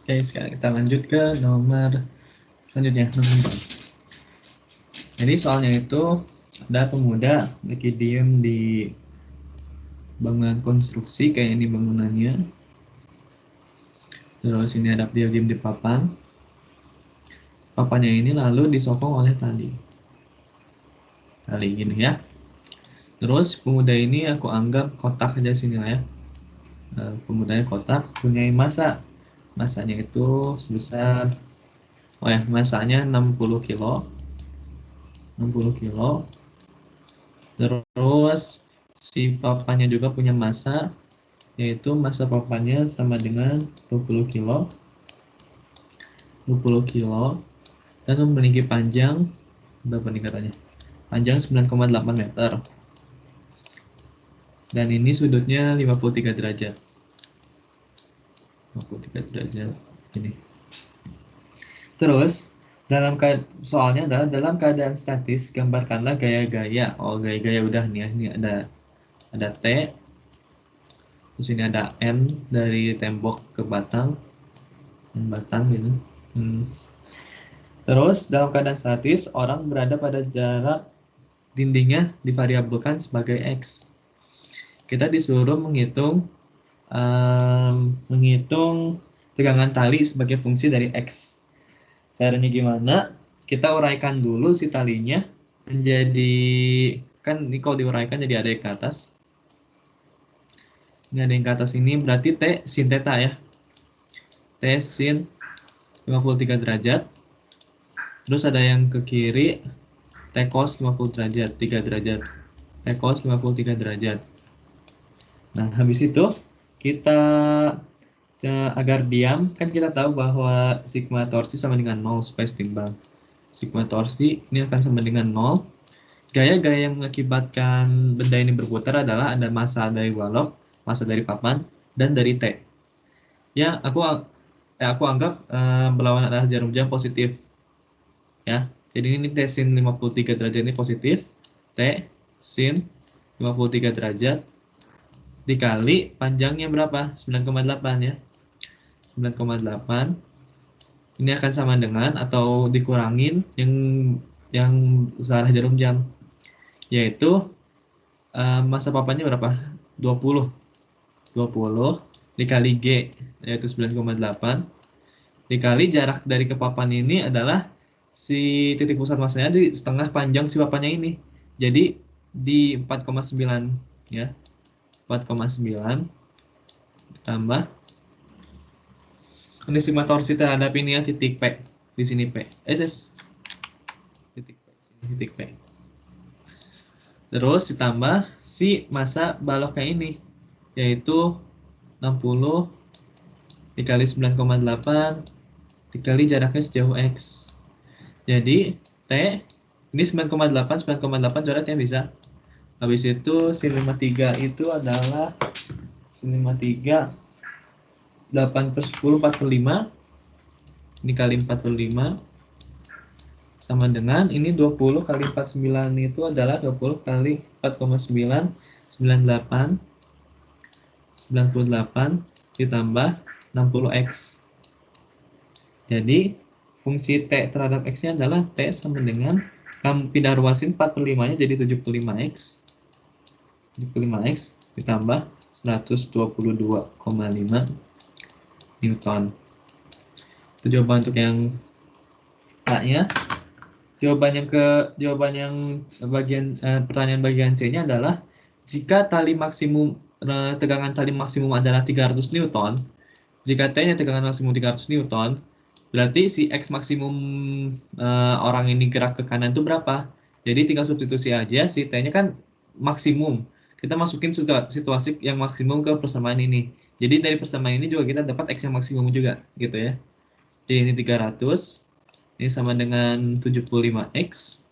Oke, sekarang kita lanjut ke nomor selanjutnya, nomor 4. Jadi soalnya itu ada pemuda lagi diem di bangunan konstruksi, kayak ini bangunannya. Terus ini ada dia diem di papan. Papannya ini lalu disokong oleh tali. Tali gini ya. Terus pemuda ini aku anggap kotak aja sini lah ya. Pemudanya kotak, punya massa. Massanya itu sebesar, oh ya, massanya 60 kilo. 60 kilo. Terus si papannya juga punya massa, yaitu massa papannya sama dengan 20 kilo. 20 kilo dan memiliki panjang, berapa nih katanya? Panjang 9,8 meter. Dan ini sudutnya 53 derajat. 53 derajat ini. Terus soalnya adalah dalam keadaan statis gambarkanlah gaya-gaya. Oh, gaya-gaya udah nih ya. Ini ada T. Terus ini ada M dari tembok ke batang. Dan batang gitu. Terus dalam keadaan statis orang berada pada jarak dindingnya divariabelkan sebagai X. Kita disuruh menghitung tegangan tali sebagai fungsi dari X. Caranya gimana? Kita uraikan dulu si talinya menjadi, kan ini kalau diuraikan jadi ada yang ke atas. Ini ada yang ke atas, ini berarti T sin theta ya. T sin 53 derajat. Terus ada yang ke kiri, T cos 50 derajat, 3 derajat. T cos 53 derajat. Nah, habis itu kita agar diam, kan kita tahu bahwa sigma torsi sama dengan 0 supaya setimbang. Sigma torsi ini akan sama dengan 0. Gaya-gaya yang mengakibatkan benda ini berputar adalah ada massa dari balok, massa dari papan, dan dari T. Ya, aku anggap berlawanan arah jarum jam positif. Ya, jadi ini T sin 53 derajat ini positif. T sin 53 derajat dikali panjangnya berapa? 9,8 ya. 9,8 ini akan sama dengan atau dikurangin yang searah jarum jam, yaitu massa papannya berapa? 20 dikali G, yaitu 9,8 dikali jarak dari ke papan ini adalah si titik pusat massanya di setengah panjang si papannya ini, jadi di 4,9 ya. 4,9 tambah ini sigma torsi terhadap ini ya, titik P di sini P. Titik P, titik P. Terus ditambah si massa baloknya ini, yaitu 60 dikali 9,8 dikali jaraknya sejauh X. Jadi T ini 9,8 jaraknya bisa. Habis itu sin 53 itu adalah sin 53 8/10 4/5 ini kali 45 sama dengan ini 20 kali 49 itu adalah 20 kali 4,9 98 ditambah 60x. Jadi fungsi T terhadap X-nya adalah T sama dengan, kamu pindah ruasin 45 nya jadi 75x. 75x ditambah 122,5 Newton. Itu jawaban untuk yang A-nya. Jawaban yang pertanyaan bagian C-nya adalah jika tegangan tali maksimum adalah 300 Newton, jika T-nya tegangan maksimum 300 Newton, berarti si X maksimum orang ini gerak ke kanan itu berapa? Jadi tinggal substitusi aja, si T-nya kan maksimum. Kita masukin situasi yang maksimum ke persamaan ini. Jadi dari persamaan ini juga kita dapat X yang maksimum juga, gitu ya. Jadi ini 300, ini sama dengan 75X,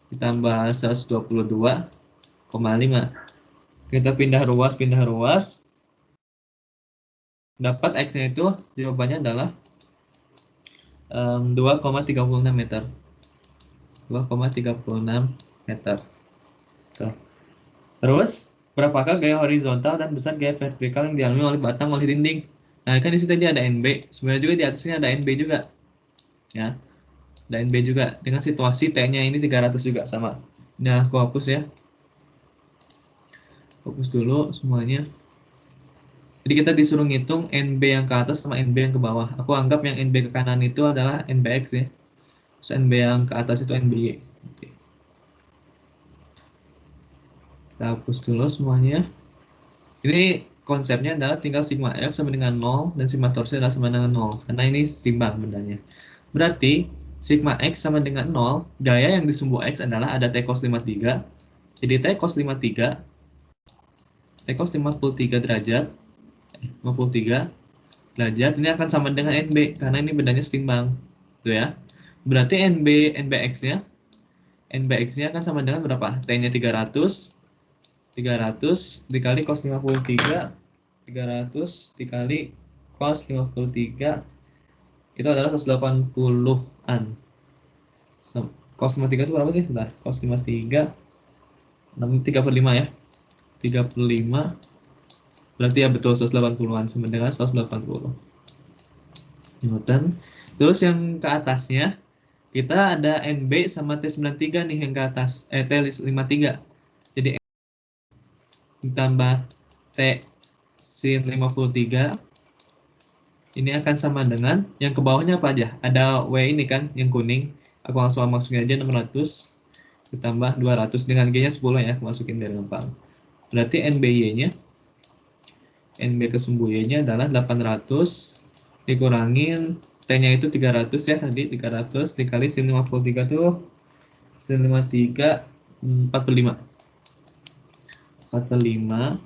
ditambah 122,5. Kita pindah ruas, dapat X-nya itu jawabannya adalah 2,36 meter. 2,36 meter. Tuh. Terus, berapakah gaya horizontal dan besar gaya vertikal yang dialami oleh batang oleh dinding? Nah, kan di situ tadi ada NB. Sebenarnya juga di atasnya ada NB juga. Ya, ada NB juga. Dengan situasi T-nya ini 300 juga sama. Nah, aku hapus ya. Hapus dulu semuanya. Jadi kita disuruh ngitung NB yang ke atas sama NB yang ke bawah. Aku anggap yang NB ke kanan itu adalah NBX ya. Terus NB yang ke atas itu NBY. Oke. Kita hapus dulu semuanya. Ini konsepnya adalah tinggal sigma F sama dengan 0 dan sigma torsi adalah sama dengan 0. Karena ini setimbang bendanya. Berarti sigma X sama dengan 0, gaya yang di sumbu X adalah ada T cos 53. Jadi T cos 53, T cos 53 derajat, 53 derajat ini akan sama dengan NB karena ini bedanya setimbang. Tuh ya. Berarti NBX-nya akan sama dengan berapa? T-nya 300 dikali cos 53, 300 dikali cos 53 itu adalah 180-an. Cos 53 itu berapa sih? Bentar. Cos 53 3/5 ya. 35 berarti ya betul 180-an sama dengan 180 Newton. Terus yang ke atasnya kita ada NB sama T93 nih yang ke atas. T53. Jadi ditambah T sin 53 ini akan sama dengan yang ke bawahnya apa aja? Ada W ini kan yang kuning. Aku langsung masukin aja 600 ditambah 200 dengan G-nya 10 ya, aku masukin biar gampang. Berarti NBY-nya NB ke sumbu Y-nya adalah 800 dikurangin T-nya itu 300 ya tadi, 300 dikali sin 53 tuh sin 53 45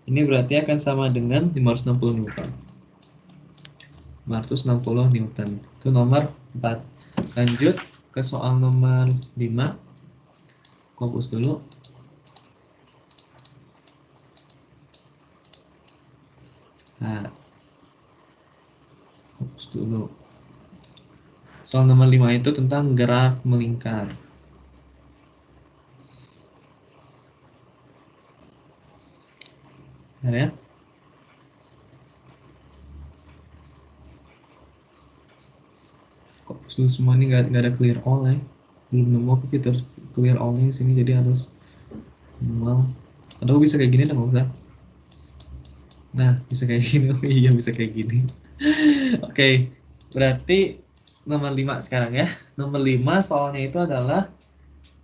ini berarti akan sama dengan 560 Newton. 560 Newton. Itu nomor 4. Lanjut ke soal nomor 5. Fokus dulu. Nah, fokus dulu. Soal nomor 5 itu tentang gerak melingkar. Bentar ya. Fokus dulu semua ini nggak ada clear all ya. Belum nemu aku fitur clear all nya di sini jadi harus manual. Atau bisa kayak gini dong usah. Nah, bisa kayak gini. Oh iya, bisa kayak gini. Oke, berarti nomor 5 sekarang ya. Nomor 5 soalnya itu adalah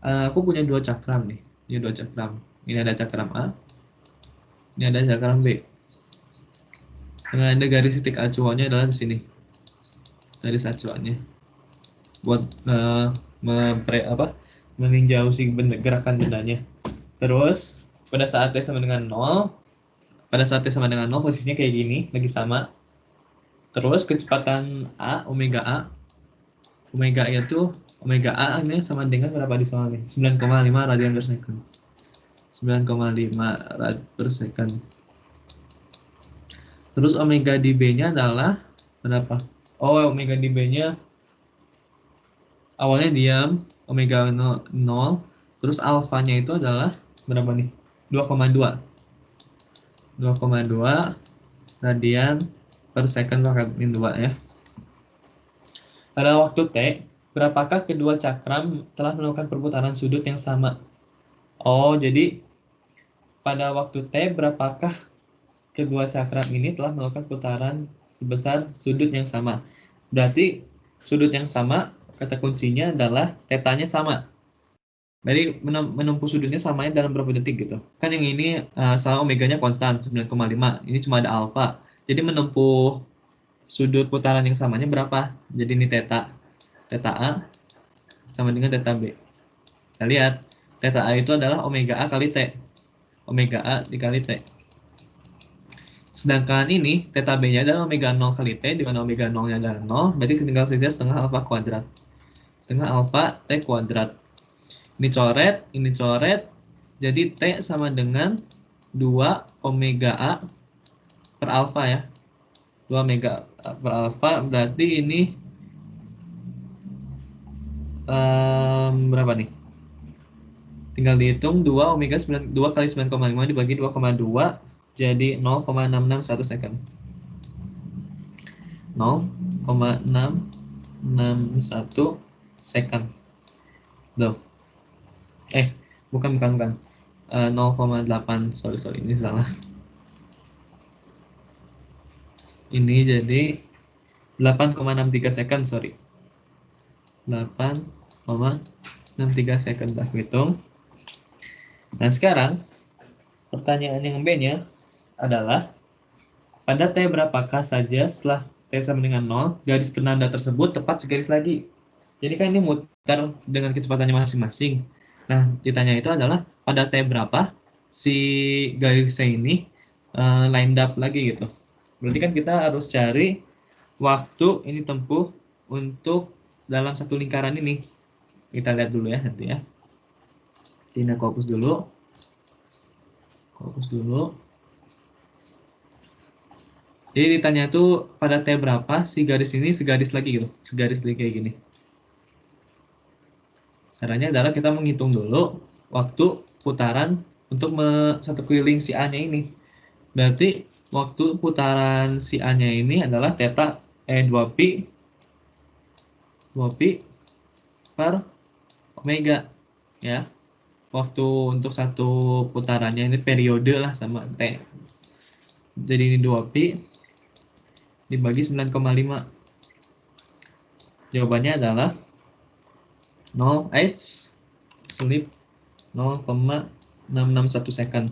aku punya 2 cakram nih. Ini 2 cakram. Ini ada cakram A. Ini ada cakram B. Yang ada garis titik acuannya adalah di sini. Garis acuannya. Buat meninjau si gerakan bendanya. Terus pada saat T sama dengan 0, posisinya kayak gini, lagi sama. Terus kecepatan omega A ini sama dengan berapa di soal ini? 9,5 radian per second. 9,5 rad per second. Terus omega di B-nya adalah berapa? Oh, omega di B-nya awalnya diam, omega 0, terus alfanya itu adalah berapa nih? 2,2 radian per second pangkat min 2 ya. Pada waktu T, berapakah kedua cakram telah melakukan perputaran sudut yang sama? Oh, jadi pada waktu T, berapakah kedua cakram ini telah melakukan putaran sebesar sudut yang sama? Berarti sudut yang sama, kata kuncinya adalah tetanya sama. Jadi menempuh sudutnya samanya dalam berapa detik gitu. Kan yang ini soal omeganya konstan 9,5. Ini cuma ada alfa. Jadi menempuh sudut putaran yang samanya berapa? Jadi ini theta A sama dengan theta B. Kita lihat theta A itu adalah omega A kali T. Omega A dikali T. Sedangkan ini theta B-nya adalah omega 0 kali T, di mana omega 0-nya adalah 0, berarti tinggal sisa setengah alfa kuadrat. Setengah alfa T kuadrat. Ini coret, jadi T sama dengan 2 omega A per alfa ya. 2 omega A per alfa, berarti ini berapa nih? Tinggal dihitung 2 omega 2 kali 9,5 dibagi 2,2 jadi 0,661 second. 0,661 second. Tuh. Bukan. 0,8, sorry, ini salah. Ini jadi 8,63 second, sorry. 8,63 second, kita hitung. Nah, sekarang pertanyaan yang B-nya adalah pada T berapakah saja setelah T sama dengan 0, garis penanda tersebut tepat segaris lagi. Jadi kan ini mutar dengan kecepatannya masing-masing. Nah, ditanya itu adalah pada T berapa si garisnya ini lined up lagi gitu. Berarti kan kita harus cari waktu ini tempuh untuk dalam satu lingkaran ini. Kita lihat dulu ya nanti ya. Tina fokus dulu. Jadi ditanya itu pada T berapa si garis ini segaris lagi gitu. Segaris lagi kayak gini. Caranya adalah kita menghitung dulu waktu putaran untuk satu keliling si A-nya ini. Berarti waktu putaran si A-nya ini adalah 2pi per omega ya. Waktu untuk satu putarannya ini periode lah sama T. Jadi ini 2pi dibagi 9,5. Jawabannya adalah 0h slip 0,661 second.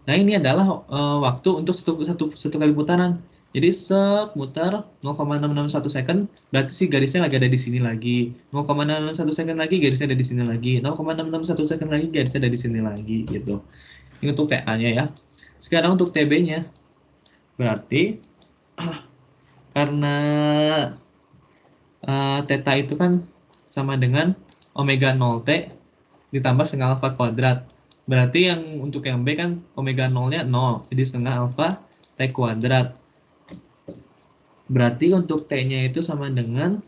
Nah, ini adalah waktu untuk satu kali putaran. Jadi seputar 0,661 second, berarti si garisnya lagi ada di sini lagi. 0,661 second lagi, garisnya ada di sini lagi. 0,661 second lagi, garisnya ada di sini lagi, gitu. Ini untuk TA-nya ya. Sekarang untuk TB-nya. Berarti, karena theta itu kan sama dengan omega 0T ditambah setengah alfa kuadrat. Berarti yang untuk yang B kan omega 0-nya 0, jadi setengah alfa T kuadrat. Berarti untuk T-nya itu sama dengan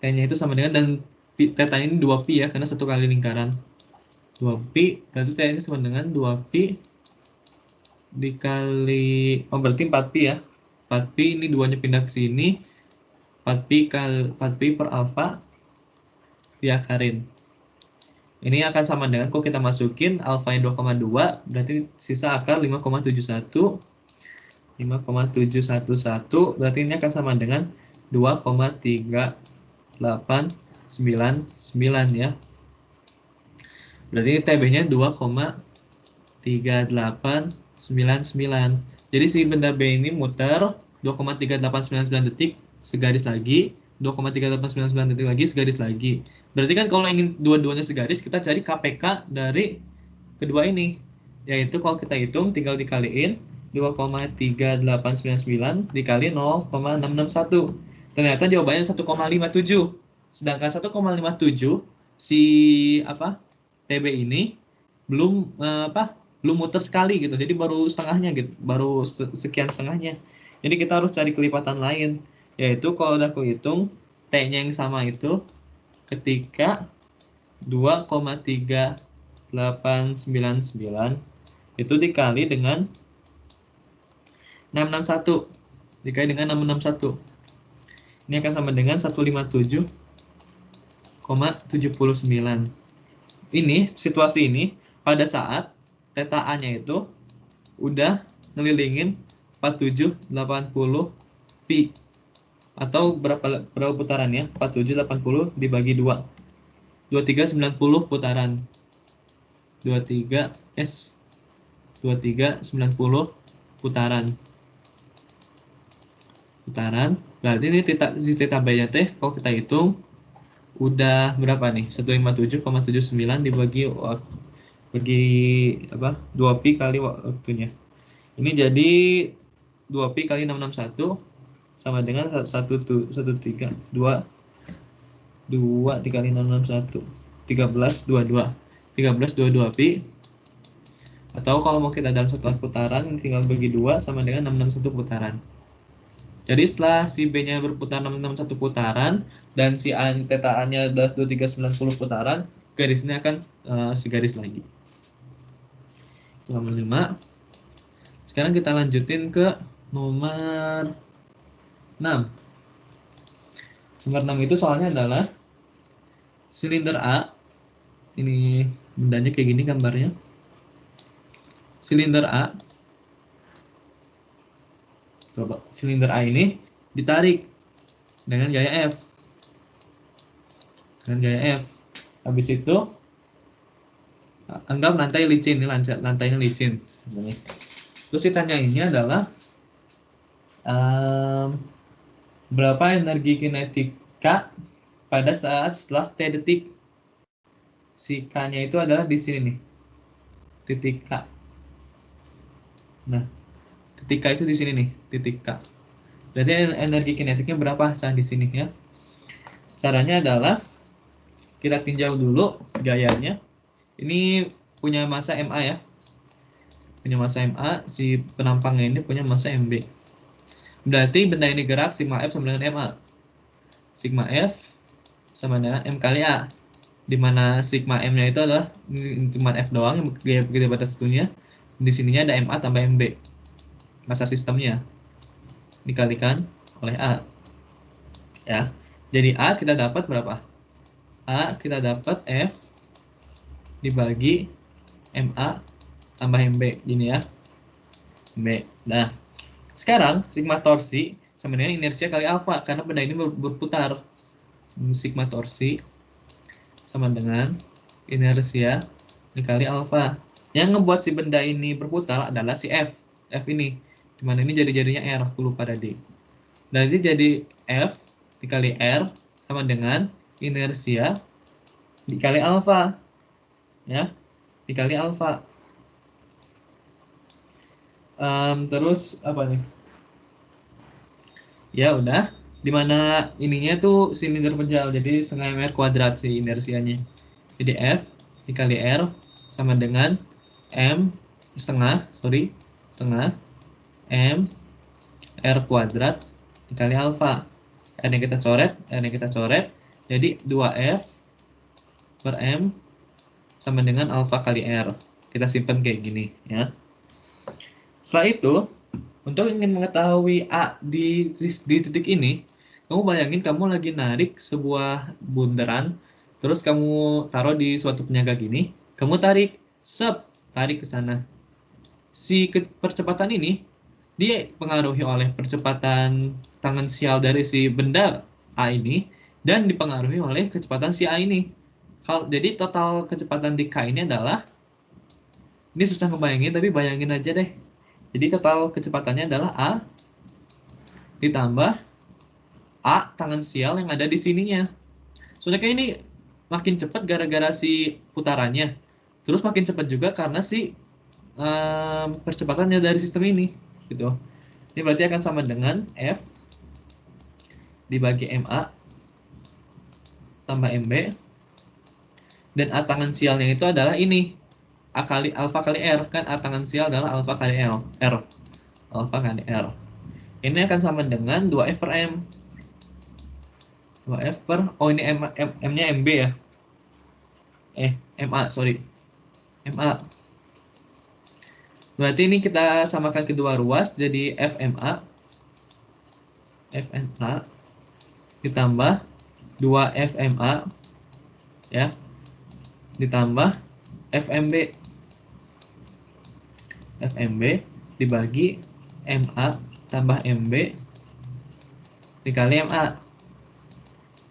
dan theta ini 2pi ya, karena satu kali lingkaran. 2pi, berarti T-nya sama dengan 2pi dikali, berarti 4pi ya. 4pi, ini 2-nya pindah ke sini. 4pi per alfa diakarin. Ini akan sama dengan kalau kita masukin alfa yang 2,2, berarti sisa akar 5,71. 5,711, berarti ini akan sama dengan 2,3899 ya. Berarti TB-nya 2,3899. Jadi si benda B ini muter 2,3899 detik segaris lagi, 2,3899 detik lagi segaris lagi. Berarti kan kalau ingin dua-duanya segaris, kita cari KPK dari kedua ini. Yaitu kalau kita hitung tinggal dikaliin 2,3899 dikali 0,661. Ternyata jawabannya 1,57. Sedangkan 1,57 si TB ini belum belum muter sekali gitu. Jadi baru setengahnya gitu, baru sekian setengahnya. Jadi kita harus cari kelipatan lain, yaitu kalau udah aku hitung T-nya yang sama itu ketika 2,3899 itu dikali dengan 661. Dikali dengan 661. Ini akan sama dengan 157,79. Ini, situasi ini, pada saat theta A-nya itu udah ngelilingin 4780 pi. Atau berapa putaran ya? 4780 dibagi 2. 2390 putaran. 2390 putaran. Berarti ini theta B-nya teh kalau kita hitung udah berapa nih? 157,79 dibagi 2pi kali waktunya. Ini jadi 2pi kali 661 sama dengan 2 dikali 661 1322 pi. Atau kalau mau kita dalam satu putaran tinggal bagi 2 sama dengan 661 putaran. Jadi setelah si B-nya berputar 661 putaran dan si theta A-nya adalah 2390 putaran, garisnya akan segaris lagi. Itu nomor 5. Sekarang kita lanjutin ke nomor 6. Nomor 6 itu soalnya adalah silinder A. Ini bendanya kayak gini gambarnya. Silinder A. Coba, silinder A ini ditarik dengan gaya F. Dengan gaya F. Habis itu anggap lantai licin, ini lantainya licin. Terus ditanyainnya adalah berapa energi kinetika pada saat setelah T detik. Si K-nya itu adalah di sini nih. Titik K. Nah, titik K itu di sini nih, titik K. Jadi energi kinetiknya berapa saat di sini ya? Caranya adalah kita tinjau dulu gayanya. Ini punya massa MA ya. Punya massa MA, si penampangnya ini punya massa MB. Berarti benda ini gerak, sigma F sama dengan MA. Sigma F sama dengan M kali A. Di mana sigma M-nya itu adalah cuma F doang, gaya begitu pada satunya. Di sininya ada MA tambah MB. Massa sistemnya dikalikan oleh A. Ya. Jadi A kita dapat berapa? A kita dapat F dibagi MA tambah MB gini ya. MB. Nah, sekarang sigma torsi sama dengan inersia kali alfa karena benda ini berputar. Sigma torsi sama dengan inersia dikali alfa. Yang ngebuat si benda ini berputar adalah si F. F ini. Dimana ini jadi-jadinya R, aku lupa tadi. Jadi jadi F dikali R sama dengan inersia dikali alfa. Ya, dikali alfa. Terus apa nih? Ya udah. Dimana ininya tuh silinder pejal, jadi setengah MR kuadrat si inersianya. Jadi F dikali R sama dengan setengah M R kuadrat dikali alfa. R yang kita coret, jadi 2F per M sama dengan alfa kali R. Kita simpan kayak gini ya. Setelah itu, untuk ingin mengetahui A di titik ini, kamu bayangin kamu lagi narik sebuah bundaran, terus kamu taruh di suatu penyangga gini, kamu tarik ke sana. Si percepatan ini dia dipengaruhi oleh percepatan tangan sial dari si benda A ini dan dipengaruhi oleh kecepatan si A ini. Jadi total kecepatan di K ini adalah, ini susah ngebayangin tapi bayangin aja deh. Jadi total kecepatannya adalah A ditambah A tangan sial yang ada di sininya. Soalnya kayak ini makin cepat gara-gara si putarannya. Terus makin cepat juga karena si percepatannya dari sistem ini. Gitu. Ini berarti akan sama dengan F dibagi MA tambah MB. Dan A tangan sialnya itu adalah ini. Alfa kali R. Kan A tangan sial adalah alfa kali R. Alfa kali R. Ini akan sama dengan 2F per M. 2F per, oh ini M-nya MB ya. MA, sorry. MA. Berarti ini kita samakan kedua ruas, jadi FMA ditambah 2FMA ya, ditambah FMB dibagi MA tambah MB dikali MA.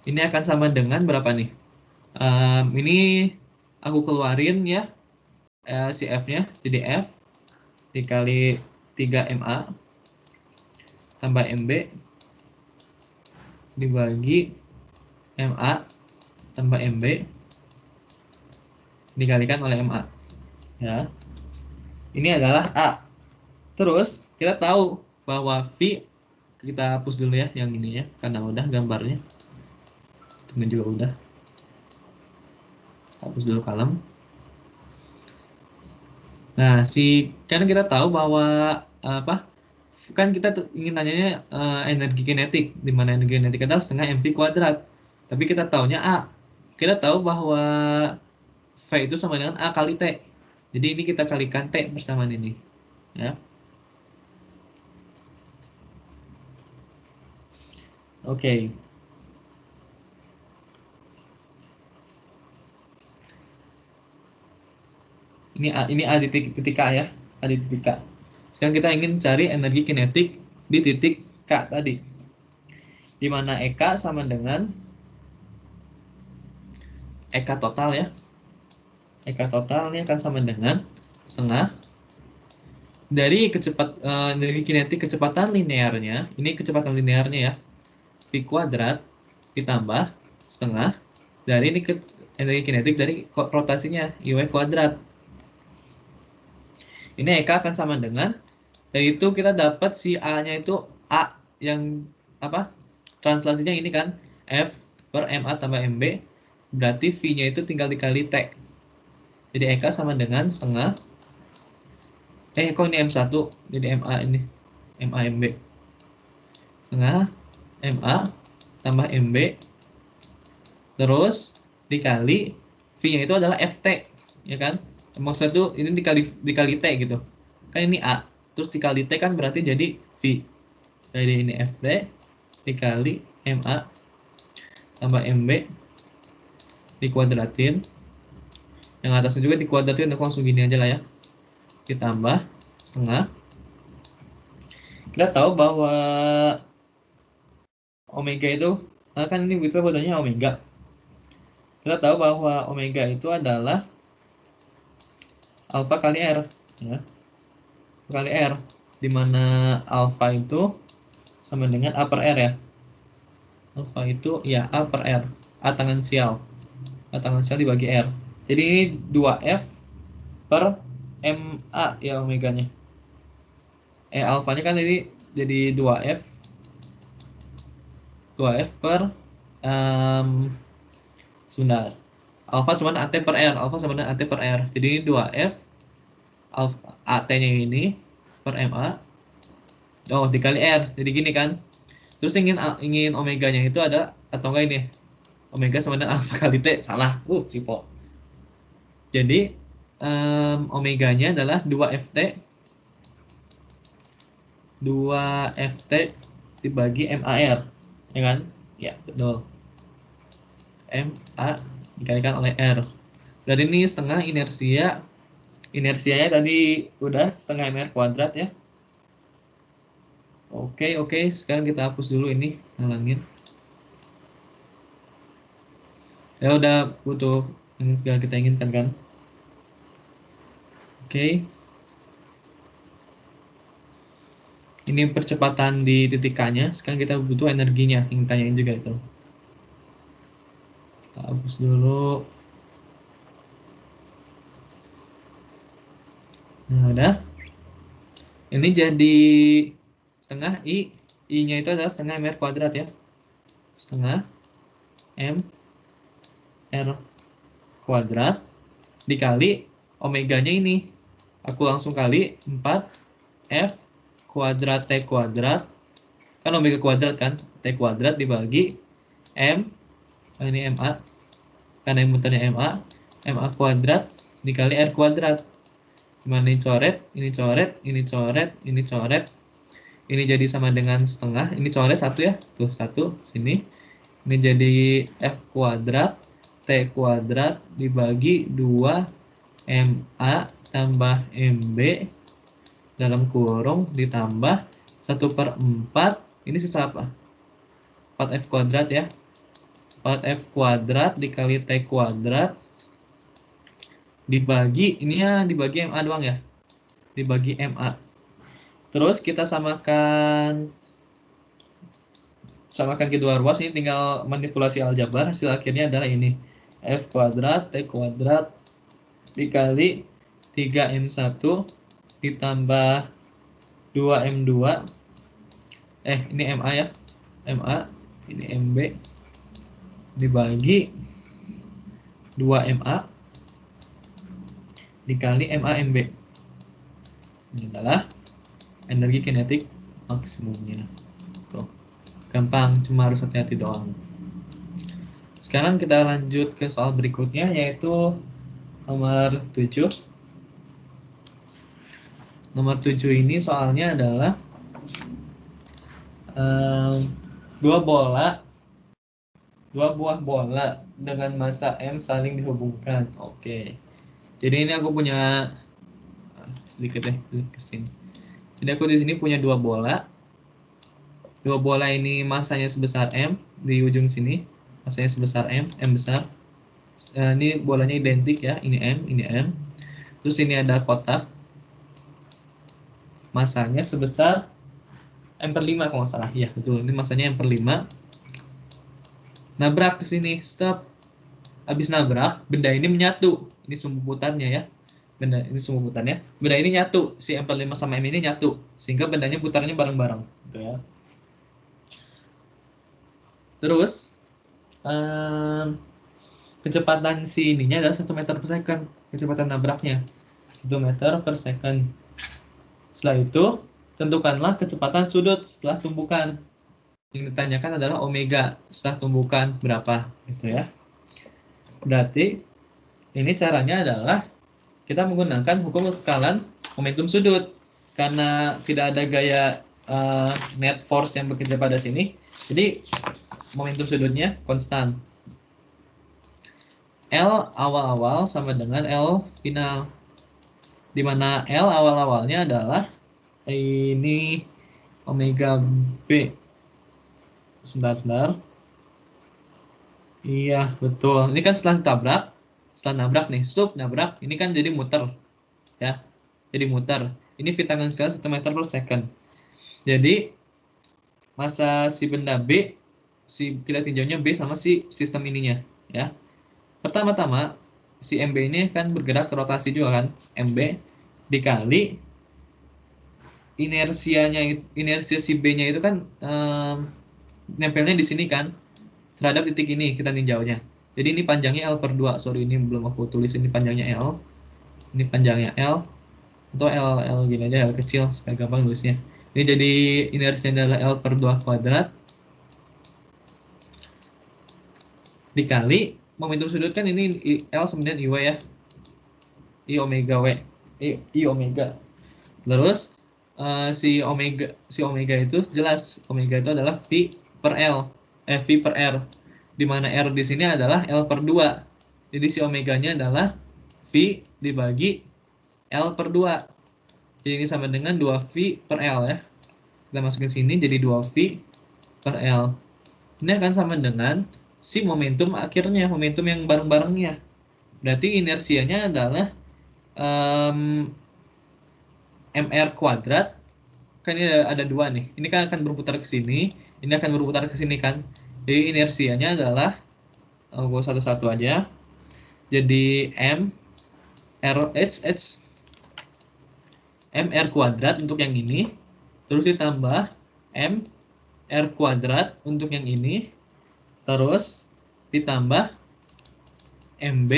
Ini akan sama dengan berapa nih? Ini aku keluarin ya, si F-nya, jadi F dikali 3MA tambah MB dibagi MA tambah MB dikalikan oleh MA ya. Ini adalah A. Terus kita tahu bahwa V, kita hapus dulu ya yang ini ya karena udah gambarnya, temen juga udah, hapus dulu kalem. Nah, karena kita tahu bahwa kan kita ingin tanyanya energi kinetik, di mana energi kinetik adalah setengah mv kuadrat. Tapi kita taunya A. Kita tahu bahwa V itu sama dengan A kali T. Jadi ini kita kalikan T persamaan ini. Ya. Oke. Ini A di titik K ya. A di titik K. Sekarang kita ingin cari energi kinetik di titik K tadi. Di mana EK sama dengan EK total ya. EK total ini akan sama dengan setengah dari dari kinetik kecepatan linearnya. Ini kecepatan linearnya ya. V kuadrat ditambah setengah dari ini energi kinetik dari rotasinya IW kuadrat. Ini EK akan sama dengan, yaitu kita dapat si A-nya itu A yang apa? Translasinya ini kan F per MA tambah MB, berarti V-nya itu tinggal dikali T. Jadi EK sama dengan setengah, kok ini M1, jadi MA ini, MA MB. Setengah MA tambah MB, terus dikali V-nya itu adalah FT, ya kan? Maksudnya tuh ini dikali T gitu. Kan ini A, terus dikali T kan berarti jadi V. Jadi ini FT dikali MA tambah MB dikuadratin. Yang atasnya juga dikuadratin, langsung gini aja lah ya. Ditambah setengah. Kita tahu bahwa omega itu, kan ini kita buatnya omega. Kita tahu bahwa omega itu adalah alfa kali R. Ya. Kali R. Dimana alfa itu sama dengan A per R ya. Alfa itu ya A per R. A tangensial. A tangensial dibagi R. Jadi ini 2F per MA ya omeganya. Alfanya kan jadi 2F 2F per sebentar. Alfa sama dengan AT per R. Alfa sama dengan AT per R. Jadi ini 2F alfa AT-nya ini per MA. Oh, dikali R. Jadi gini kan. Terus ingin omeganya itu ada atau enggak ini? Omega sama dengan alfa kali T. Salah. Typo. Jadi omeganya adalah 2FT 2FT dibagi MAR, ya kan? Ya, betul. MA dikalikan oleh R. Dari ini setengah inersia. Inersianya tadi udah setengah MR kuadrat ya. Oke. Sekarang kita hapus dulu ini, halangin. Ya udah butuh yang segala kita inginkan kan. Oke. Ini percepatan di titik K-nya. Sekarang kita butuh energinya, yang tanyain juga itu. Kita hapus dulu. Nah, udah. Ini jadi setengah I-nya itu adalah setengah MR kuadrat ya. Setengah M R kuadrat dikali omeganya ini. Aku langsung kali 4F kuadrat T kuadrat. Kan omega kuadrat kan? T kuadrat dibagi M. Ini MA. Karena yang muternya MA. MA kuadrat dikali R kuadrat. Dimana ini coret, ini coret, ini coret, ini coret. Ini jadi sama dengan setengah. Ini coret satu ya. Tuh satu sini. Ini jadi F kuadrat T kuadrat dibagi 2 MA tambah MB dalam kurung ditambah 1/4. Ini sisa apa? 4F kuadrat ya. 4F kuadrat dikali T kuadrat dibagi, ini ya dibagi MA doang ya. Dibagi MA. Terus kita samakan kedua ruas, ini tinggal manipulasi aljabar. Hasil akhirnya adalah ini. F kuadrat T kuadrat dikali 3M1 ditambah 2M2. Ini MA ya. MA, ini MB dibagi 2MA dikali MA MB. Ini adalah energi kinetik maksimumnya. Tuh. Gampang, cuma harus hati-hati doang. Sekarang kita lanjut ke soal berikutnya, yaitu nomor 7. Nomor 7 ini soalnya adalah dua buah bola dengan massa M saling dihubungkan. Oke. Jadi ini aku punya sedikit deh ke sini. Jadi aku di sini punya dua bola. Dua bola ini massanya sebesar M di ujung sini. Massanya sebesar M besar. Ini bolanya identik ya, ini M. Terus ini ada kotak. Massanya sebesar M/5 kalau nggak salah. Ya, betul. Ini massanya M/5. Nabrak ke sini, stop. Habis nabrak, benda ini menyatu. Ini sumbu putarnya ya. Benda ini sumbu putarnya. Benda ini nyatu, si M/5 sama M ini nyatu, sehingga bendanya putarnya bareng-bareng, gitu ya. Terus kecepatan si ininya adalah 1 meter per second, kecepatan nabraknya 1 meter per second. Setelah itu, tentukanlah kecepatan sudut setelah tumbukan. Yang ditanyakan adalah omega setelah tumbukan berapa, gitu ya. Berarti ini caranya adalah kita menggunakan hukum kekekalan momentum sudut. Karena tidak ada gaya net force yang bekerja pada sini, jadi momentum sudutnya konstan. L awal-awal sama dengan L final, di mana L awal-awalnya adalah ini omega B. Sebentar. Iya, betul. Ini kan setelah nabrak nih, nabrak, ini kan jadi muter, ya. Jadi muter. Ini V tangen skala 1 meter per second. Jadi massa si benda B, kita tinjaunya B sama si sistem ininya, ya. Pertama-tama si MB ini kan bergerak ke rotasi juga kan, MB dikali inersia si B-nya itu kan nempelnya di sini kan, terhadap titik ini kita tinjaunya. Jadi ini panjangnya L/2. Sorry, ini belum aku tulis, ini panjangnya L. Ini panjangnya L. Atau L gini aja, L kecil supaya gampang tulisnya. Ini jadi inersinya adalah L/2 kuadrat dikali momentum sudut kan ini L sama dengan IW ya. I omega W. I omega. Terus si omega itu jelas, omega itu adalah V per L. V per R. Di mana R di sini adalah L/2. Jadi si omeganya adalah V dibagi L/2. Jadi ini sama dengan 2V per L ya. Kita masukin sini jadi 2V per L. Ini akan sama dengan si momentum akhirnya, momentum yang bareng-barengnya. Berarti inersianya adalah mr kuadrat. Kan ini ada dua nih. Ini kan akan berputar ke sini, ini akan berputar ke sini kan. Jadi inersianya adalah gue satu-satu aja. Jadi mr kuadrat untuk yang ini, terus ditambah mr kuadrat untuk yang ini, terus ditambah mb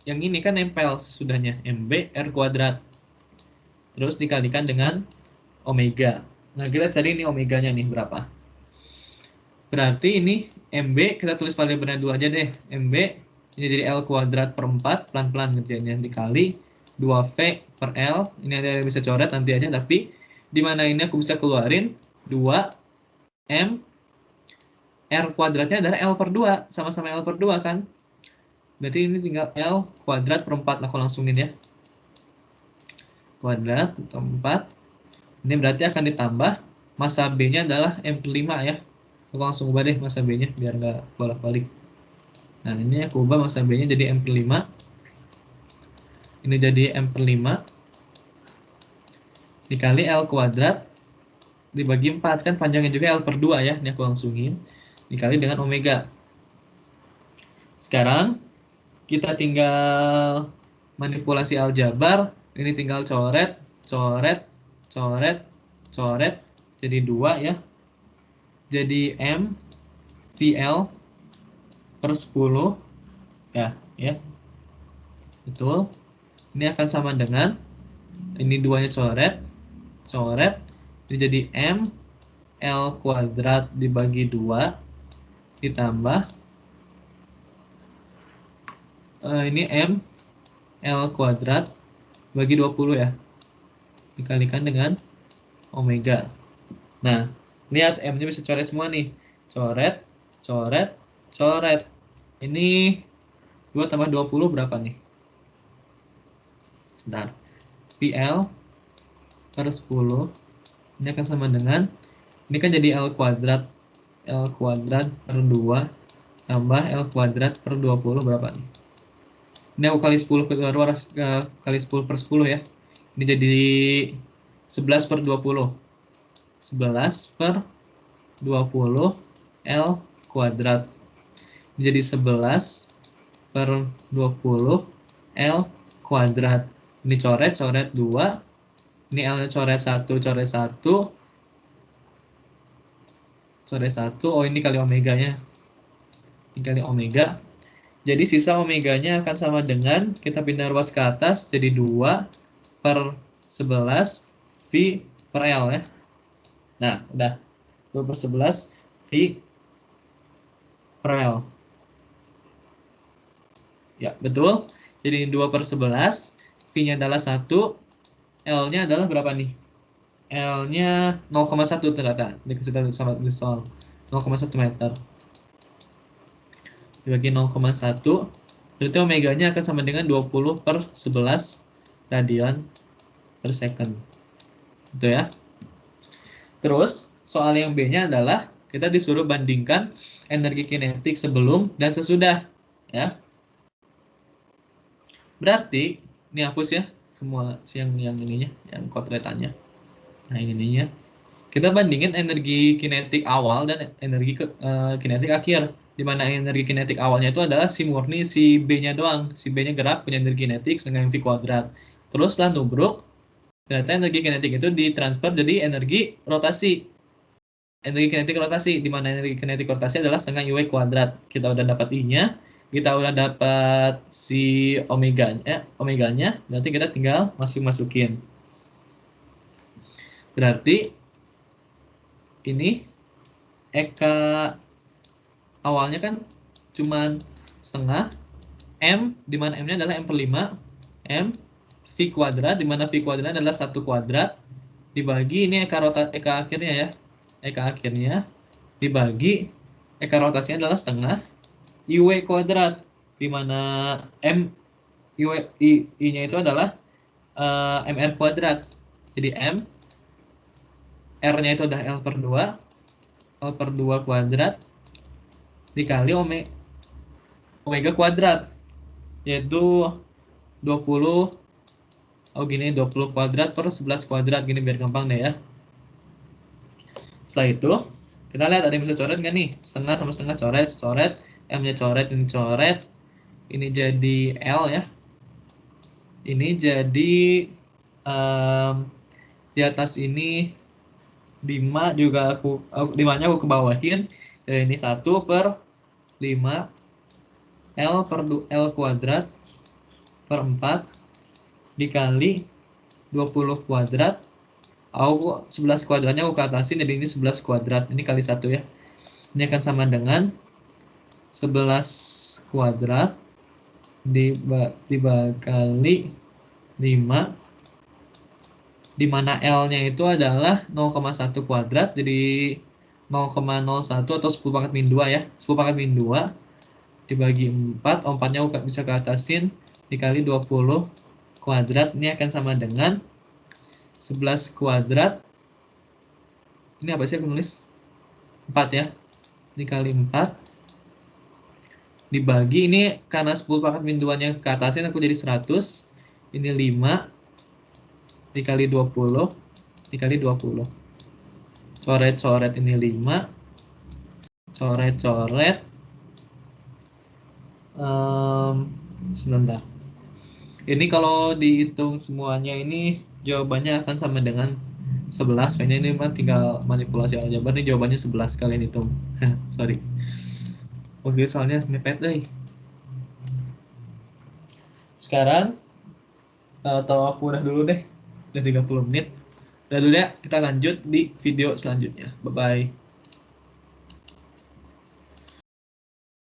yang ini kan nempel sesudahnya, mb r kuadrat, terus dikalikan dengan omega. Nah, kita cari ini omeganya nih berapa. Berarti ini mb kita tulis variabelnya 2 aja deh. Mb ini jadi L kuadrat per 4, pelan-pelan ngerjainnya, dikali 2V per L. Ini ada yang bisa coret nanti aja, tapi di mana ini aku bisa keluarin 2 M R kuadratnya adalah L/2, sama-sama L/2 kan. Berarti ini tinggal L kuadrat per 4, aku langsungin ya. Kuadrat per 4. Ini berarti akan ditambah massa B-nya adalah M/5 ya. Aku langsung ubah deh massa B-nya biar nggak bolak-balik. Nah, ini aku ubah massa B-nya jadi M/5. Ini jadi M/5 dikali L kuadrat dibagi 4, kan panjangnya juga L/2 ya. Ini aku langsungin. Dikali dengan omega. Sekarang kita tinggal manipulasi aljabar. Ini tinggal coret. Jadi 2 ya. Jadi M VL per 10 ya. Betul. Ini akan sama dengan ini 2-nya coret. Ini jadi M L kuadrat dibagi 2 ditambah ini M L kuadrat bagi 20 ya, dikalikan dengan omega. Nah, lihat M-nya bisa coret semua nih. coret, coret, coret. Ini 2 tambah 20 berapa nih? Sebentar. PL per 10 ini akan sama dengan, ini kan jadi L kuadrat per 2 tambah L kuadrat per 20 berapa nih? Ini aku kali 10 kali 10 per 10 ya. Ini jadi 11 per 20. 11 per 20 L kuadrat. Ini jadi 11 per 20 L kuadrat. Ini coret, coret 2. Ini L-nya coret 1, coret 1. Coret 1. Oh, ini kali omeganya. Ini kali omega. Jadi sisa omeganya akan sama dengan, kita pindah ruas ke atas, jadi 2 per 11 V per L ya. Nah, udah. 2 per 11 V per L. Ya, betul. Jadi 2 per 11, V-nya adalah 1, L-nya adalah berapa nih? L-nya 0,1 ternyata. Dikasih tahu sama di soal. 0,1 meter. Dibagi 0,1, berarti omeganya akan sama dengan 20 per 11 radian per second. Gitu ya. Terus, soal yang B-nya adalah kita disuruh bandingkan energi kinetik sebelum dan sesudah. Ya. Berarti, ini hapus ya, semua yang ininya, yang kotretannya. Nah, ininya. Kita bandingin energi kinetik awal dan energi kinetik akhir. Di mana energi kinetik awalnya itu adalah si murni, si B-nya doang. Si B-nya gerak, punya energi kinetik, dengan V kuadrat. Terus setelah nubruk, ternyata energi kinetik itu ditransfer jadi energi rotasi. Energi kinetik rotasi, di mana energi kinetik rotasi adalah setengah UV kuadrat. Kita udah dapat I-nya, kita udah dapat si omeganya, nanti kita tinggal masukin. Berarti ini Eka awalnya kan cuman setengah M, di mana M-nya adalah M per 5, M V kuadrat, di mana V kuadrat adalah 1 kuadrat, dibagi ini Eka akhirnya ya. Eka akhirnya dibagi Eka rotasinya adalah setengah UW kuadrat, di mana M I-nya itu adalah MR kuadrat. Jadi M, R-nya itu adalah L per 2, L per 2 kuadrat, dikali omega kuadrat, yaitu 20, oh gini, 20 kuadrat per 11 kuadrat, gini biar gampang deh ya. Setelah itu, kita lihat ada yang bisa coret nggak nih? Setengah sama setengah coret, M-nya coret, ini jadi L ya. Ini jadi di atas ini 5 juga aku 5-nya aku kebawahin. Jadi ini 1 per 5 L per L kuadrat per 4 dikali 20 kuadrat. Aku 11 kuadratnya aku ke atasin, jadi ini 11 kuadrat. Ini kali 1 ya. Ini akan sama dengan 11 kuadrat dibagi 5, di mana L-nya itu adalah 0,1 kuadrat, jadi 0,01 atau 10 pangkat min 2 ya. 10 pangkat min 2 dibagi 4, 4-nya bisa ke atasin, dikali 20 kuadrat. Ini akan sama dengan 11 kuadrat. Ini apa sih aku nulis? 4 ya. Dikali 4 dibagi, ini karena 10 pangkat min 2-nya ke atasin, aku jadi 100. Ini 5 dikali 20 dikali 20. Coret-coret ini 5. Coret-coret. Sebentar. Ini kalau dihitung semuanya ini jawabannya akan sama dengan 11. Kayaknya ini mah tinggal manipulasi aljabar. Ini jawabannya 11 kalian hitung. Sorry. Oke, soalnya mepet deh. Sekarang atau aku udah dulu deh. Udah 30 menit. Udah dulu ya, kita lanjut di video selanjutnya. Bye-bye.